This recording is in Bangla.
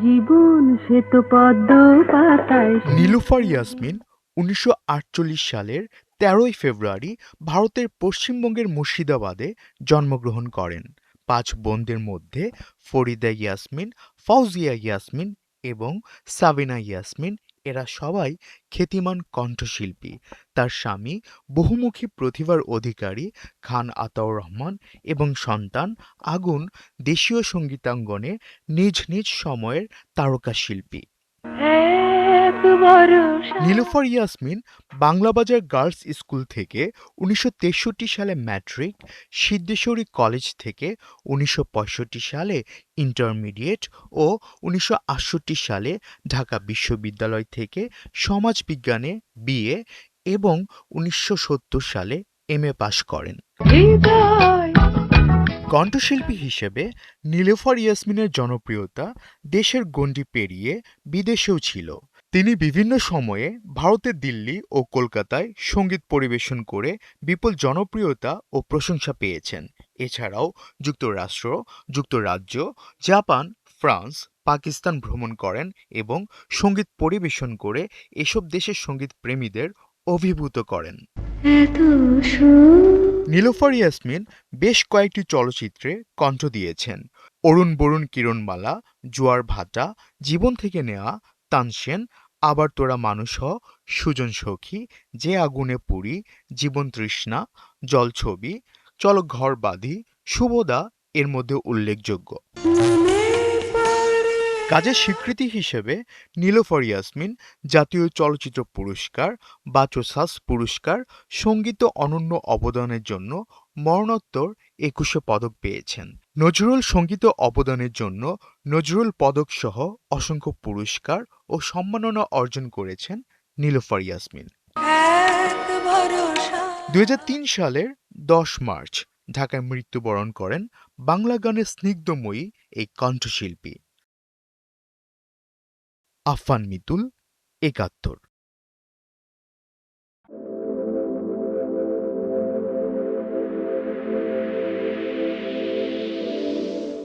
জীবন সে তো পদ্ম পাতায়। নীলুফার ইয়াসমিন ১৯৪৮ সালের ১৩ই ফেব্রুয়ারি ভারতের পশ্চিমবঙ্গের মুর্শিদাবাদে জন্মগ্রহণ করেন। ৫ বোনদের মধ্যে ফরিদা ইয়াসমিন, ফাউজিয়া ইয়াসমিন এবং সাবিনা ইয়াসমিন এরা সবাই খ্যাতিমান কণ্ঠশিল্পী। তার স্বামী বহুমুখী প্রতিভার অধিকারী খান আতাউর রহমান এবং সন্তান আগুন দেশীয় সঙ্গীতাঙ্গনে নিজ নিজ সময়ের তারকাশিল্পী। এক ভরসা। নীলুফার ইয়াসমিন বাংলাবাজার গার্লস স্কুল থেকে ১৯৬৩ সালে ম্যাট্রিক, সিদ্ধেশ্বরী কলেজ থেকে ১৯৬৫ সালে ইন্টারমিডিয়েট ও ১৯৬৮ সালে ঢাকা বিশ্ববিদ্যালয় থেকে সমাজবিজ্ঞানে বিএ এবং ১৯৭০ সালে এমএ পাশ করেন। হৃদয় কণ্ঠশিল্পী হিসেবে নীলুফার ইয়াসমিনের জনপ্রিয়তা দেশের গণ্ডি পেরিয়ে বিদেশেও ছিল। তিনি বিভিন্ন সময়ে ভারতের দিল্লি ও কলকাতায় সঙ্গীত পরিবেশন করে বিপুল জনপ্রিয়তা ও প্রশংসা পেয়েছেন। এছাড়াও যুক্তরাষ্ট্র, যুক্তরাজ্য, জাপান, ফ্রান্স, পাকিস্তান ভ্রমণ করেন এবং সঙ্গীত পরিবেশন করে এসব দেশের সঙ্গীত প্রেমীদের অভিভূত করেন। এত সুর। নীলুফার ইয়াসমিন বেশ কয়েকটি চলচ্চিত্রে কণ্ঠ দিয়েছেন। অরুণ বরুণ কিরণমালা, জোয়ার ভাটা, জীবন থেকে নেয়া, তানসেন, আবার তোরা মানুষ হ, সুজন সখী, যে আগুনে পুড়ি, জীবন তৃষ্ণা, জলছবি, চলো ঘর বাঁধি, শুভদা এর মধ্যে উল্লেখযোগ্য। মনে পড়ে। কাজের স্বীকৃতি হিসেবে নীলুফার ইয়াসমিন জাতীয় চলচ্চিত্র পুরস্কার, বাচসাস পুরস্কার, সঙ্গীত অনন্য অবদানের জন্য মরণোত্তর ২১শে পদক পেয়েছেন। নজরুল সঙ্গীত অবদানের জন্য নজরুল পদক সহ অসংখ্য পুরস্কার ও সম্মাননা অর্জন করেছেন নীলুফার ইয়াসমিন। এক ভরসা। ২০০৩ সালের ১০ মার্চ ঢাকায় মৃত্যুবরণ করেন বাংলা গানের স্নিগ্ধময়ী এই কণ্ঠশিল্পী। আফফান মিতুল, ৭১।